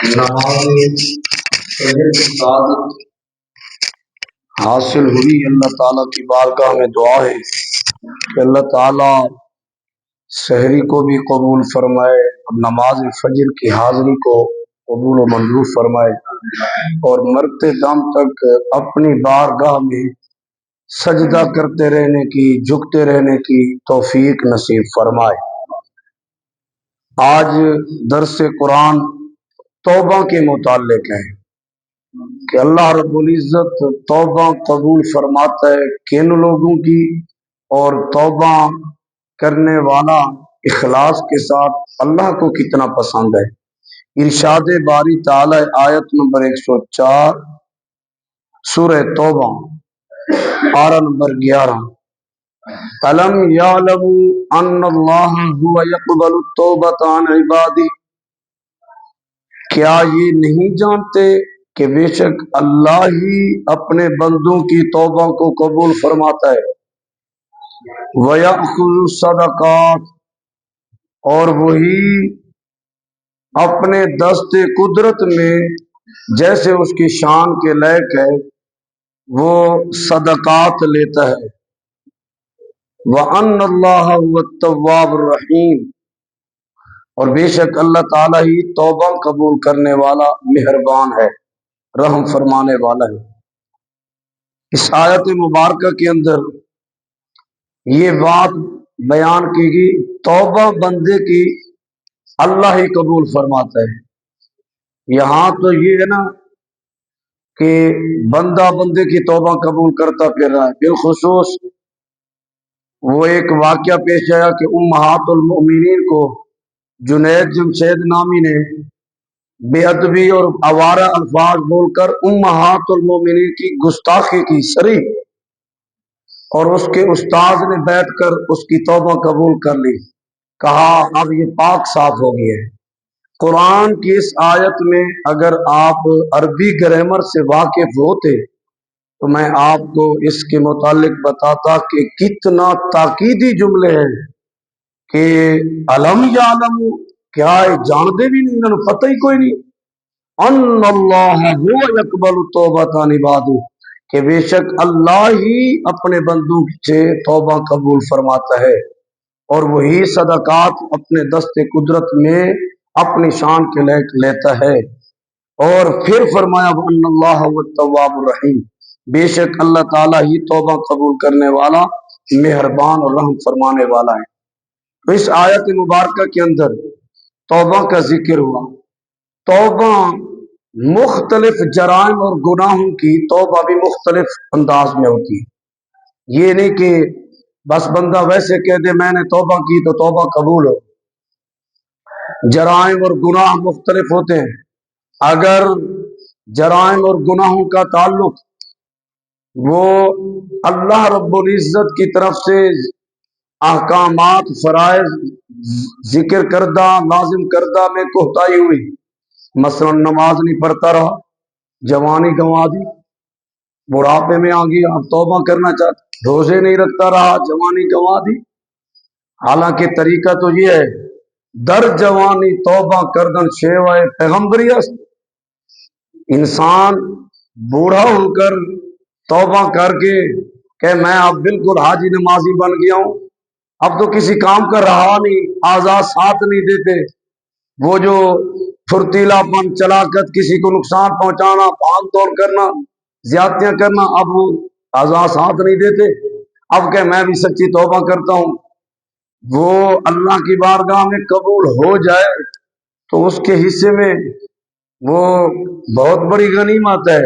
نماز فجر کی سعادت حاصل ہوئی۔ اللہ تعالیٰ کی بارگاہ میں دعا ہے کہ اللہ تعالیٰ سحری کو بھی قبول فرمائے، نماز فجر کی حاضری کو قبول و منظور فرمائے، اور مرتے دم تک اپنی بارگاہ میں سجدہ کرتے رہنے کی، جھکتے رہنے کی توفیق نصیب فرمائے۔ آج درس قرآن توبہ کے متعلق ہے کہ اللہ رب العزت توبہ قبول فرماتا ہے کن لوگوں کی، اور توبہ کرنے والا اخلاص کے ساتھ اللہ کو کتنا پسند ہے۔ ارشاد باری تعالی آیت نمبر 104 سورہ توبہ پارہ نمبر 11، الم یعلموا ان اللہ هو یقبل التوبۃ عن عبادہ، کیا یہ نہیں جانتے کہ بے شک اللہ ہی اپنے بندوں کی توبہ کو قبول فرماتا ہے، وَيَأْخُذُ الصَّدَقَاتِ، اور وہی اپنے دست قدرت میں جیسے اس کی شان کے لائق ہے وہ صدقات لیتا ہے، وَأَنَّ اللَّهَ هُوَ التَّوَّابُ الرَّحِيمُ، اور بے شک اللہ تعالیٰ ہی توبہ قبول کرنے والا مہربان ہے، رحم فرمانے والا ہے۔ اس آیت مبارکہ کے اندر یہ بات بیان کی گئی، توبہ بندے کی اللہ ہی قبول فرماتا ہے۔ یہاں تو یہ ہے نا کہ بندہ بندے کی توبہ قبول کرتا پھر رہا ہے۔ بالخصوص وہ ایک واقعہ پیش آیا کہ امہات المؤمنین کو جنید جمشید نامی نے بے ادبی اور آوارہ الفاظ بول کر امہات المؤمنین کی گستاخی کی صریح، اور اس کے استاذ نے بیٹھ کر اس کی توبہ قبول کر لی، کہا اب یہ پاک صاف ہو گیا ہے۔ قرآن کی اس آیت میں اگر آپ عربی گرامر سے واقف ہوتے تو میں آپ کو اس کے متعلق بتاتا کہ کتنا تاکیدی جملے ہیں کہ علم یعلم، کیا جانتے بھی نہیں، انہوں پتہ ہی کوئی نہیں، ان اللہ هو یقبل التوبۃ عن عبادہ، کہ بے شک اللہ ہی اپنے بندوں سے توبہ قبول فرماتا ہے، اور وہی صدقات اپنے دست قدرت میں اپنی شان کے لائق لیتا ہے۔ اور پھر فرمایا وَأَنَّ اللَّهَ هُوَ التَّوَّابُ الرَّحِيمُ، بے شک اللہ تعالیٰ ہی توبہ قبول کرنے والا مہربان اور رحم فرمانے والا ہے۔ تو اس آیت مبارکہ کے اندر توبہ کا ذکر ہوا۔ توبہ مختلف جرائم اور گناہوں کی توبہ بھی مختلف انداز میں ہوتی ہے۔ یہ نہیں کہ بس بندہ ویسے کہہ دے میں نے توبہ کی تو توبہ قبول ہو۔ جرائم اور گناہ مختلف ہوتے ہیں۔ اگر جرائم اور گناہوں کا تعلق وہ اللہ رب العزت کی طرف سے احکامات فرائض ذکر کردہ لازم کردہ میں کوتاہی ہوئی، مثلا نماز نہیں پڑھتا رہا، جوانی گنوا دی، بڑھاپے میں آ گیا اب توبہ کرنا چاہتا، روزے نہیں رکھتا رہا، جوانی گنوا دی، حالانکہ طریقہ تو یہ ہے در جوانی توبہ کردن شیوائے پیغمبری است۔ انسان بوڑھا ہو کر توبہ کر کے کہ میں اب بالکل حاجی نمازی بن گیا ہوں، اب تو کسی کام کا رہا نہیں، اعضاء ساتھ نہیں دیتے، وہ جو پھرتیلا پن، چلاکت، کسی کو نقصان پہنچانا، بھاگ دوڑ کرنا، زیادتیاں کرنا، اب وہ اعضاء ساتھ نہیں دیتے، اب کہ میں بھی سچی توبہ کرتا ہوں، وہ اللہ کی بارگاہ میں قبول ہو جائے تو اس کے حصے میں وہ بہت بڑی غنیمت ہے۔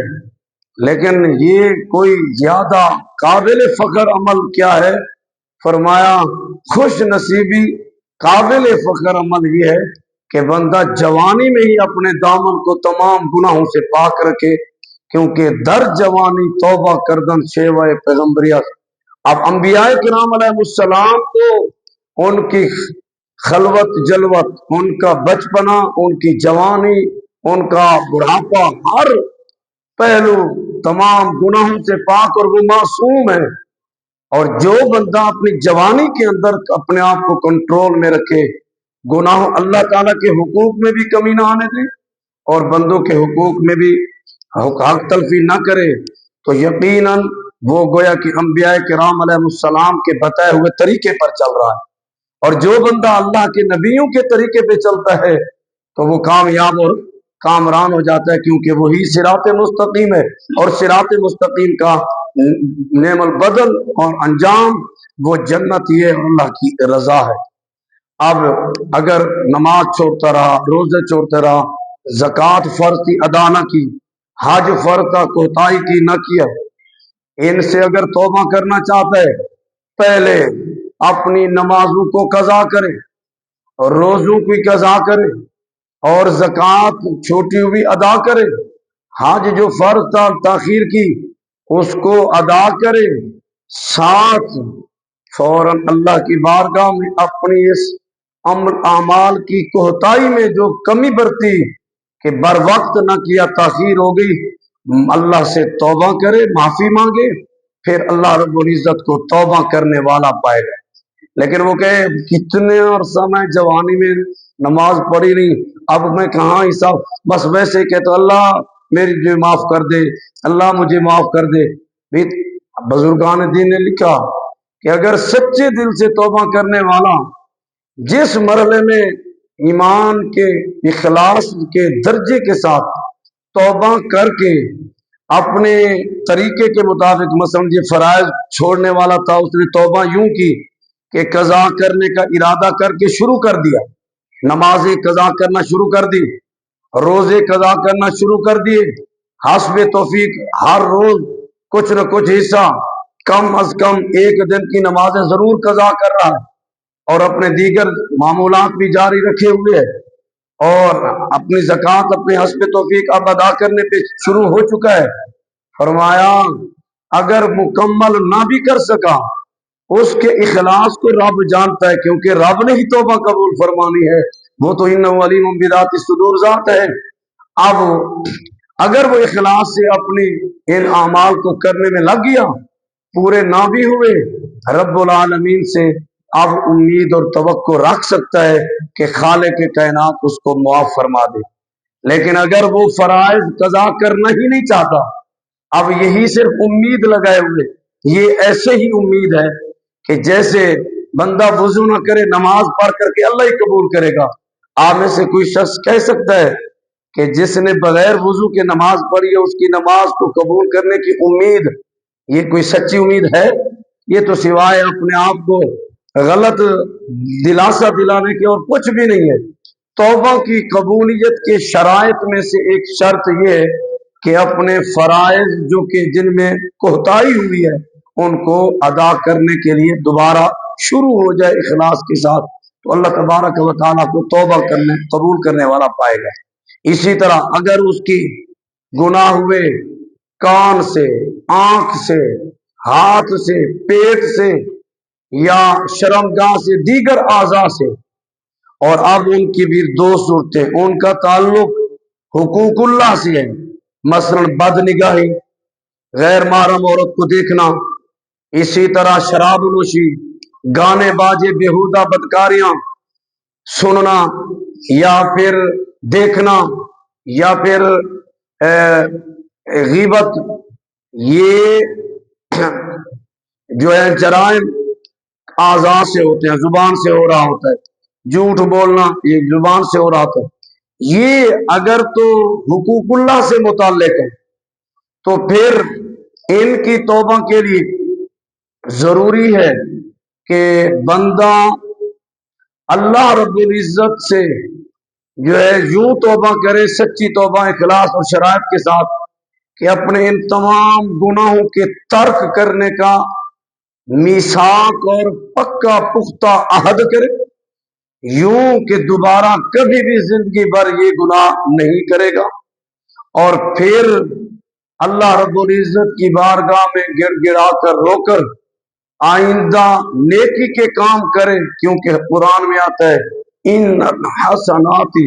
لیکن یہ کوئی زیادہ قابل فخر عمل کیا ہے؟ فرمایا خوش نصیبی قابل فخر عمل یہ ہے کہ بندہ جوانی میں ہی اپنے دامن کو تمام گناہوں سے پاک رکھے، کیونکہ در جوانی توبہ کردن شیوائے پیغمبریت۔ اب انبیاء کرام علیہ السلام کو ان کی خلوت جلوت، ان کا بچپنا، ان کی جوانی، ان کا بڑھاپا، ہر پہلو تمام گناہوں سے پاک اور وہ معصوم ہے۔ اور جو بندہ اپنی جوانی کے اندر اپنے آپ کو کنٹرول میں رکھے، گناہ اللہ تعالیٰ کے حقوق میں بھی کمی نہ آنے دے، اور بندوں کے حقوق میں بھی حق تلفی نہ کرے تو یقیناً وہ گویا کہ انبیاء کرام علیہ السلام کے بتائے ہوئے طریقے پر چل رہا ہے۔ اور جو بندہ اللہ کے نبیوں کے طریقے پہ چلتا ہے تو وہ کامیاب اور کامران ہو جاتا ہے، کیونکہ وہی صراط مستقیم ہے، اور صراط مستقیم کا نعم البدل اور انجام وہ جنت یہ اللہ کی رضا ہے۔ اب اگر نماز چھوڑتا رہا، روزے چھوڑتا رہا، زکوٰۃ فرض کی ادا نہ کی، حج فرض کا کوتاہی کی نہ کیا، ان سے اگر توبہ کرنا چاہتا ہے پہلے اپنی نمازوں کو قضا کرے، اور روزوں کی قضا کرے، اور زکوٰۃ چھوٹی ہوئی ادا کرے، حج جو فرض تھا تاخیر کی اس کو ادا کرے، ساتھ فوراً اللہ کی بارگاہ میں اپنی اس عمل اعمال کی کوتاہی میں جو کمی برتی کہ بر وقت نہ کیا، تاخیر ہو گئی، اللہ سے توبہ کرے، معافی مانگے، پھر اللہ رب العزت کو توبہ کرنے والا پائے گا۔ لیکن وہ کہے کتنے عرصہ میں جوانی میں نماز پڑھی نہیں، اب میں کہاں حساب، بس ویسے کہتا اللہ میری جو معاف کر دے، اللہ مجھے معاف کر دے۔ بھی بزرگان دین نے لکھا کہ اگر سچے دل سے توبہ کرنے والا جس مرحلے میں ایمان کے اخلاص کے درجے کے ساتھ توبہ کر کے اپنے طریقے کے مطابق، مثلا یہ فرائض چھوڑنے والا تھا، اس نے توبہ یوں کی کہ قضا کرنے کا ارادہ کر کے شروع کر دیا، نمازیں قضا کرنا شروع کر دی، روزے قضا کرنا شروع کر دیے، حسب توفیق ہر روز کچھ نہ کچھ حصہ، کم از کم ایک دن کی نمازیں ضرور قضا کر رہا ہے، اور اپنے دیگر معمولات بھی جاری رکھے ہوئے ہے، اور اپنی زکوٰۃ اپنے حسب توفیق اب ادا کرنے پہ شروع ہو چکا ہے۔ فرمایا اگر مکمل نہ بھی کر سکا، اس کے اخلاص کو رب جانتا ہے، کیونکہ رب نے ہی توبہ قبول فرمانی ہے، وہ تو انہ علیم بذات الصدور ذات ہے۔ اب اگر وہ اخلاص سے اپنی ان اعمال کو کرنے میں لگ گیا، پورے نہ بھی ہوئے، رب العالمین سے اب امید اور توقع رکھ سکتا ہے کہ خالق کائنات اس کو معاف فرما دے۔ لیکن اگر وہ فرائض قضا کرنا ہی نہیں چاہتا، اب یہی صرف امید لگائے ہوئے، یہ ایسے ہی امید ہے کہ جیسے بندہ وضو نہ کرے، نماز پڑھ کر کے اللہ ہی قبول کرے گا۔ آپ میں سے کوئی شخص کہہ سکتا ہے کہ جس نے بغیر وضو کے نماز پڑھی ہے اس کی نماز کو قبول کرنے کی امید، یہ کوئی سچی امید ہے؟ یہ تو سوائے اپنے آپ کو غلط دلاسا دلانے کے اور کچھ بھی نہیں ہے۔ توبہ کی قبولیت کے شرائط میں سے ایک شرط یہ ہے کہ اپنے فرائض جو کہ جن میں کوتاہی ہوئی ہے ان کو ادا کرنے کے لیے دوبارہ شروع ہو جائے اخلاص کے ساتھ، تو اللہ تبارک و تعالیٰ کو توبہ کرنے قبول کرنے والا پائے گا۔ اسی طرح اگر اس کی گناہ ہوئے کان سے، آنکھ سے، ہاتھ سے، پیٹ سے یا شرمگاہ سے، دیگر اعضاء سے، اور اب ان کی بھی دو صورتیں، ان کا تعلق حقوق اللہ سے ہے، مثلا بد نگاہی، غیر محرم عورت کو دیکھنا، اسی طرح شراب نوشی، گانے باجے، بیہودہ بدکاریاں سننا یا پھر دیکھنا یا پھر غیبت، یہ جو ہے جرائم اعضاء سے ہوتے ہیں، زبان سے ہو رہا ہوتا ہے، جھوٹ بولنا یہ زبان سے ہو رہا ہوتا ہے۔ یہ اگر تو حقوق اللہ سے متعلق ہے تو پھر ان کی توبہ کے لیے ضروری ہے کہ بندہ اللہ رب العزت سے جو ہے یوں توبہ کرے، سچی توبہ اخلاص اور شرائط کے ساتھ، کہ اپنے ان تمام گناہوں کے ترک کرنے کا میثاق اور پکا پختہ عہد کرے، یوں کہ دوبارہ کبھی بھی زندگی بھر یہ گناہ نہیں کرے گا، اور پھر اللہ رب العزت کی بارگاہ میں گڑ گڑا کر رو کر آئندہ نیکی کے کام کرے، کیونکہ قرآن میں آتا ہے ان الحسنات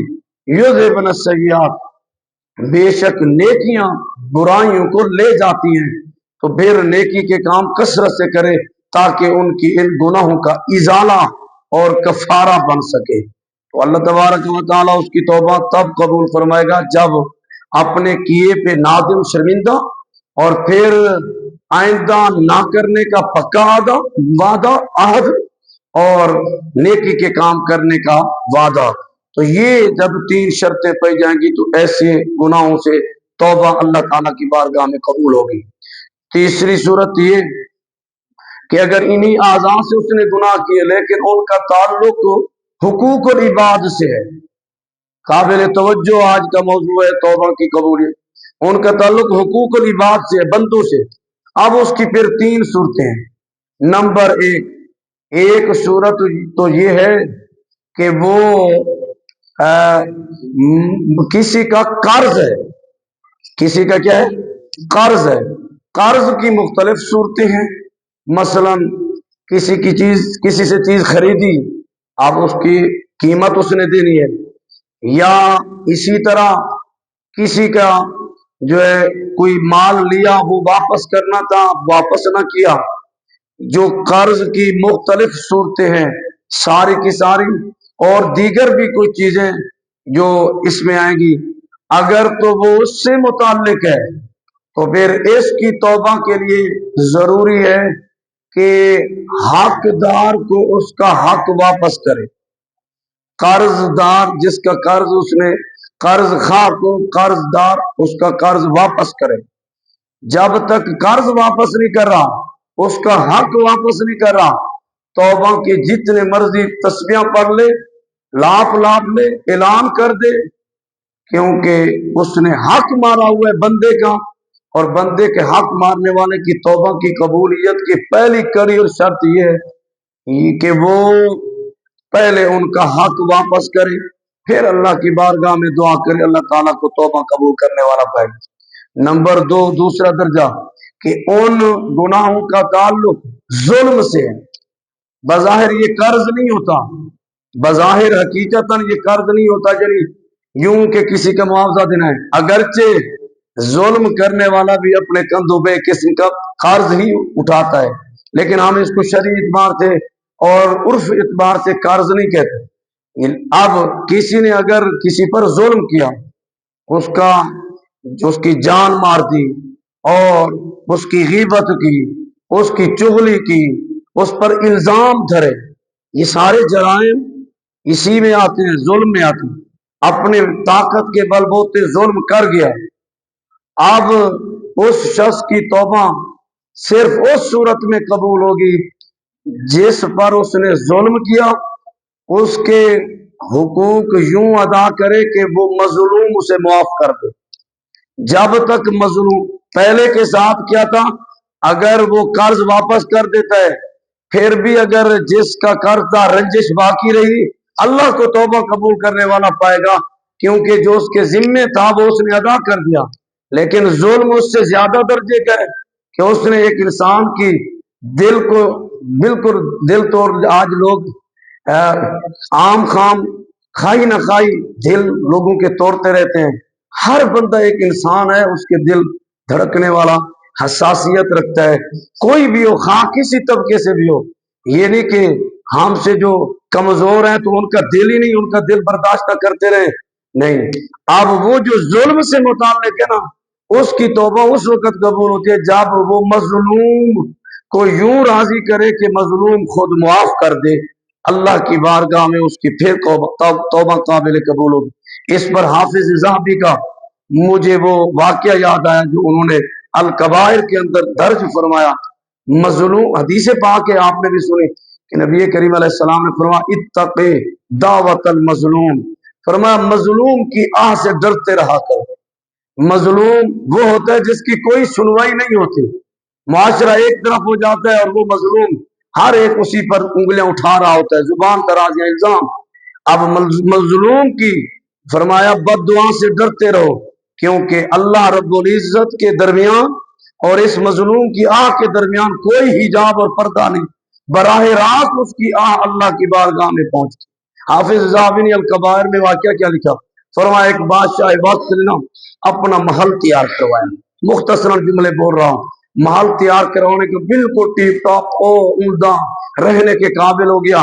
یذہبن السیئات، بے شک نیکیاں برائیوں کو لے جاتی ہیں، تو پھر نیکی کے کام کثرت سے کرے تاکہ ان کی ان گناہوں کا ازالہ اور کفارہ بن سکے۔ تو اللہ تبارک و تعالیٰ اس کی توبہ تب قبول فرمائے گا جب اپنے کیے پہ نادم شرمندہ اور پھر آئندہ نہ کرنے کا پکا وعدہ عہد اور نیکی کے کام کرنے کا وعدہ. تو یہ جب 3 شرطیں پائی جائیں گی تو ایسے گناہوں سے توبہ اللہ تعالیٰ کی بارگاہ میں قبول ہوگی. تیسری صورت یہ کہ اگر انہی اعضاء سے اس نے گناہ کیے لیکن ان کا تعلق حقوق العباد سے ہے. قابل توجہ آج کا موضوع ہے توبہ کی قبولیت. ان کا تعلق حقوق العباد سے ہے، بندوں سے. اب اس کی پھر 3 صورتیں ہیں. نمبر 1 صورت تو یہ ہے کہ وہ کسی کا قرض ہے. کسی کا کیا ہے؟ قرض ہے. قرض کی مختلف صورتیں ہیں. مثلا کسی سے چیز خریدی، اب اس کی قیمت اس نے دینی ہے، یا اسی طرح کسی کا جو ہے کوئی مال لیا وہ واپس کرنا تھا، واپس نہ کیا. جو قرض کی مختلف صورتیں ہیں ساری کی ساری، اور دیگر بھی کوئی چیزیں جو اس میں آئیں گی، اگر تو وہ اس سے متعلق ہے تو پھر اس کی توبہ کے لیے ضروری ہے کہ حقدار کو اس کا حق واپس کرے. قرض دار جس کا قرض اس نے، قرض خواہ کو قرض دار اس کا قرض واپس کرے. جب تک قرض واپس نہیں کر رہا، اس کا حق واپس نہیں کر رہا، توبہ کی جتنے مرضی تسبیحاں پڑھ لے، لاپ لے، اعلان کر دے، کیونکہ اس نے حق مارا ہوا ہے بندے کا. اور بندے کے حق مارنے والے کی توبہ کی قبولیت کی پہلی کڑی اور شرط یہ ہے کہ وہ پہلے ان کا حق واپس کرے، پھر اللہ کی بارگاہ میں دعا کرے، اللہ تعالیٰ کو توبہ قبول کرنے والا پائے. نمبر 2 دوسرا درجہ کہ ان گناہوں کا تعلق ظلم سے ہے. بظاہر یہ قرض نہیں ہوتا، بظاہر حقیقتاً یہ قرض نہیں ہوتا، یعنی یوں کہ کسی کا معاوضہ دینا ہے، اگرچہ ظلم کرنے والا بھی اپنے کندھوں پہ کسی کا قرض ہی اٹھاتا ہے، لیکن ہم اس کو شرعی اعتبار سے اور عرف اعتبار سے قرض نہیں کہتے. اب کسی نے اگر کسی پر ظلم کیا، اس کی جان مار دی، اور اس کی غیبت کی، اس کی چغلی کی، اس پر الزام دھرے، یہ سارے جرائم اسی میں آتے ہیں، ظلم میں آتے ہیں. اپنے طاقت کے بل بوتے ظلم کر گیا. اب اس شخص کی توبہ صرف اس صورت میں قبول ہوگی جس پر اس نے ظلم کیا اس کے حقوق یوں ادا کرے کہ وہ مظلوم اسے معاف کر دے. جب تک مظلوم پہلے کے ساتھ کیا تھا، اگر وہ قرض واپس کر دیتا ہے، پھر بھی اگر جس کا قرض تھا رنجش باقی رہی، اللہ کو توبہ قبول کرنے والا پائے گا، کیونکہ جو اس کے ذمے تھا وہ اس نے ادا کر دیا. لیکن ظلم اس سے زیادہ درجے کا ہے کہ اس نے ایک انسان کی دل کو بالکل دل توڑ. آج لوگ عام خام کھائی نہ کھائی دل لوگوں کے توڑتے رہتے ہیں. ہر بندہ ایک انسان ہے، اس کے دل دھڑکنے والا، حساسیت رکھتا ہے، کوئی بھی ہو، خواہ کسی طبقے سے بھی ہو. یہ نہیں کہ ہم سے جو کمزور ہیں تو ان کا دل ہی نہیں، ان کا دل برداشت نہ کرتے رہے، نہیں. اب وہ جو ظلم سے متعلق ہے نا، اس کی توبہ اس وقت قبول ہوتی ہے جب وہ مظلوم کو یوں راضی کرے کہ مظلوم خود معاف کر دے. اللہ کی بارگاہ میں اس کی پھر توبہ قابل قبول ہوگی. اس پر حافظ ذہبی کا مجھے وہ واقعہ یاد آیا جو انہوں نے الکبائر کے اندر درج فرمایا. مظلوم حدیث پاک ہے، آپ نے بھی سنی کہ نبی کریم علیہ السلام نے فرمایا اتق دعوت المظلوم، فرمایا مظلوم کی آہ سے ڈرتے رہا کرو. مظلوم وہ ہوتا ہے جس کی کوئی سنوائی نہیں ہوتی، معاشرہ ایک طرف ہو جاتا ہے اور وہ مظلوم ہر ایک اسی پر انگلیاں اٹھا رہا ہوتا ہے، زبان دراز یا الزام. اب مظلوم کی فرمایا بد دعا سے ڈرتے رہو، کیونکہ اللہ رب العزت کے درمیان اور اس مظلوم کی آہ کے درمیان کوئی حجاب اور پردہ نہیں، براہ راست اس کی آہ اللہ کی بارگاہ میں پہنچتی. حافظ ذہبی نے الکبائر میں واقعہ کیا لکھا، فرمایا ایک بادشاہ وقت نے نا اپنا محل تیار کروایا. مختصراً جملے بول رہا ہوں. محل تیار کروانے کے بالکل ٹیپ ٹاپ عمدہ رہنے کے قابل ہو گیا.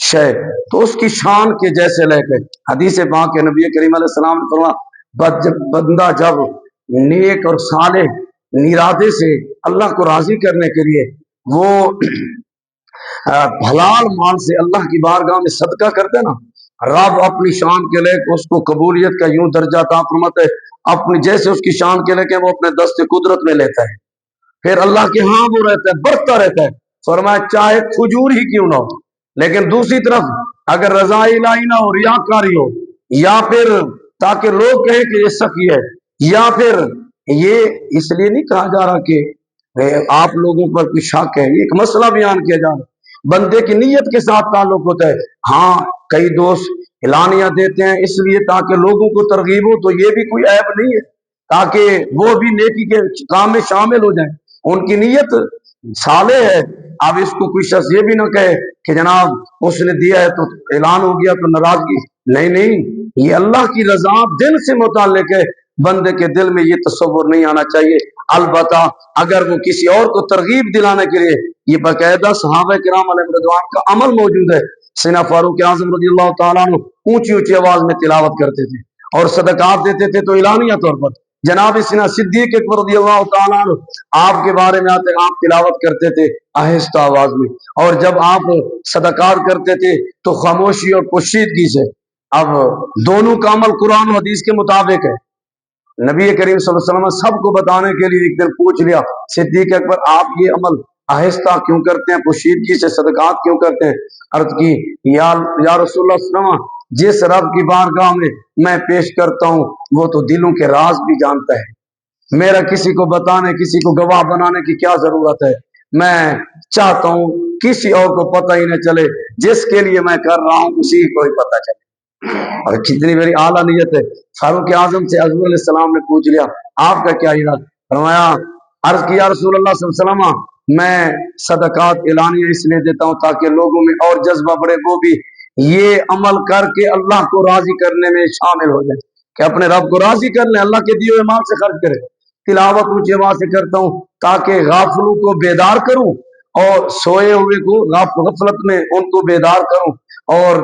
شے تو اس کی شان کے جیسے لے کے حدیث پاک کے نبی کریم علیہ السلام نے فرمایا بندہ جب نیک اور صالح ارادے سے اللہ کو راضی کرنے کے لیے وہ حلال مال سے اللہ کی بارگاہ میں صدقہ کرتے نا، رب اپنی شان کے لے کے اس کو قبولیت کا یوں درجہ عطا فرماتا ہے اپنی جیسے اس کی شان کے لے کے وہ اپنے دست قدرت میں لیتا ہے، پھر اللہ کے ہاں وہ رہتا ہے، بڑھتا رہتا ہے۔ فرمایا چاہے کھجور ہی کیوں نہ ہو، لیکن دوسری طرف اگر رضا الہی نہ ہو، ریاکاری ہو، یا پھر تاکہ لوگ کہیں کہ یہ سخی ہے، یا پھر یہ اس لیے نہیں کہا جا رہا کہ آپ لوگوں پر کوئی شک ہے، یہ ایک مسئلہ بیان کیا جا رہا ہے، بندے کی نیت کے ساتھ تعلق ہوتا ہے۔ ہاں کئی دوست اعلانیہ دیتے ہیں اس لیے تاکہ لوگوں کو ترغیب ہو، تو یہ بھی کوئی عیب نہیں ہے، تاکہ وہ بھی نیکی کے کام میں شامل ہو جائیں، ان کی نیت صالح ہے۔ اب اس کو کوئی شخص یہ بھی نہ کہے کہ جناب اس نے دیا ہے تو اعلان ہو گیا تو ناراضگی، نہیں نہیں، یہ اللہ کی رضا دل سے متعلق ہے، بندے کے دل میں یہ تصور نہیں آنا چاہیے۔ البتہ اگر وہ کسی اور کو ترغیب دلانے کے لیے، یہ باقاعدہ صحابہ کرام علیہ رضوان کا عمل موجود ہے، سیدنا فاروق اعظم رضی اللہ تعالیٰ عنہ اونچی اونچی آواز میں تلاوت کرتے تھے اور صدقات دیتے تھے تو اعلانیہ طور پر۔ جناب سیدنا صدیق اکبر رضی اللہ تعالیٰ عنہ آپ کے بارے میں آتے آپ تلاوت کرتے تھے آہستہ آواز میں، اور جب آپ صدقات کرتے تھے تو خاموشی اور پوشیدگی سے۔ اب دونوں کا عمل قرآن و حدیث کے مطابق ہے۔ نبی کریم صلی اللہ علیہ وسلم صب کو بتانے کے لیے ایک دن پوچھ لیا صدیق اکبر آپ یہ عمل آہستہ کیوں کرتے ہیں، پوشیدگی سے صدقات کیوں کرتے ہیں؟ عرض کی یا رسول اللہ صلی اللہ علیہ وسلم، جس رب کی بارگاہ میں پیش کرتا ہوں وہ تو دلوں کے راز بھی جانتا ہے، میرا کسی کو بتانے کسی کو گواہ بنانے کی کیا ضرورت ہے؟ میں چاہتا ہوں کسی اور کو پتہ ہی نہ چلے، جس کے لیے میں کر رہا ہوں اسی کو ہی پتہ چلے۔ اور کتنی میری اعلیٰ نیت ہے۔ فاروق اعظم سے حضور علیہ السلام نے پوچھ لیا آپ کا کیا ارادہ؟ فرمایا عرض کیا رسول اللہ صلی اللہ علیہ وسلم میں صدقات اعلانیہ اس لیے دیتا ہوں تاکہ لوگوں میں اور جذبہ بڑھے، وہ بھی یہ عمل کر کے اللہ کو راضی کرنے میں شامل ہو جائے، کہ اپنے رب کو راضی کر لیں، اللہ کے دیے ہوئے مال سے خرچ کرے۔ تلاوت اونچی آواز سے کرتا ہوں تاکہ غافلوں کو بیدار کروں اور سوئے ہوئے کو غفلت میں ان کو بیدار کروں، اور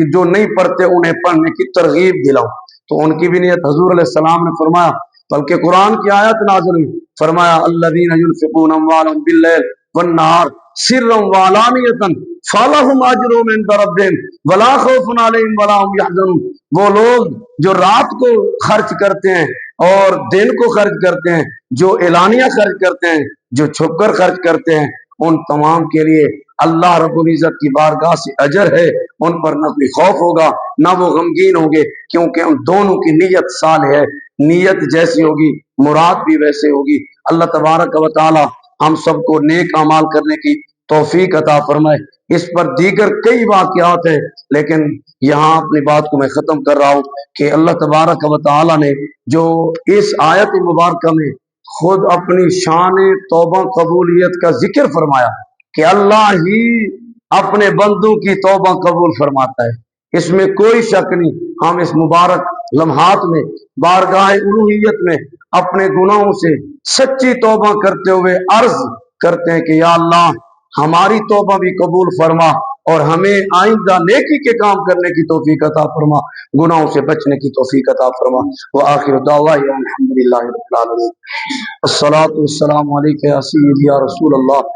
جو نہیں پڑھتے انہیں پڑھنے کی ترغیب دلاؤں۔ تو ان کی بھی نیت حضور علیہ السلام نے فرمایا، بلکہ قرآن کی آیت نازل ہوئی، فرمایا الذین ينفقون اموالهم باللیل والنہار سرا وعلانیۃ فلہم اجرهم عند ربہم ولا خوف علیہم ولا هم یحزنون۔ وہ لوگ جو رات کو خرچ کرتے ہیں اور دن کو خرچ کرتے ہیں، جو اعلانیہ خرچ کرتے ہیں، جو چھپ کر خرچ کرتے ہیں، ان تمام کے لیے اللہ رب العزت کی بارگاہ سے اجر ہے، ان پر نہ کوئی خوف ہوگا نہ وہ غمگین ہوں گے، کیونکہ ان دونوں کی نیت صالح ہے۔ نیت جیسی ہوگی مراد بھی ویسے ہوگی۔ اللہ تبارک و تعالی ہم سب کو نیک اعمال کرنے کی توفیق عطا فرمائے۔ اس پر دیگر کئی واقعات ہیں، لیکن یہاں اپنی بات کو میں ختم کر رہا ہوں کہ اللہ تبارک و تعالی نے جو اس آیت مبارکہ میں خود اپنی شان توبہ قبولیت کا ذکر فرمایا کہ اللہ ہی اپنے بندوں کی توبہ قبول فرماتا ہے، اس میں کوئی شک نہیں۔ ہم اس مبارک لمحات میں بارگاہ الوہیت میں اپنے گناہوں سے سچی توبہ کرتے ہوئے عرض کرتے ہیں کہ یا اللہ ہماری توبہ بھی قبول فرما اور ہمیں آئندہ نیکی کے کام کرنے کی توفیق عطا فرما، گناہوں سے بچنے کی توفیق عطا فرما۔ وآخر دعوانا الحمدللہ رب العالمین۔ الصلاۃ والسلام علیک یا سیدی یا رسول اللہ۔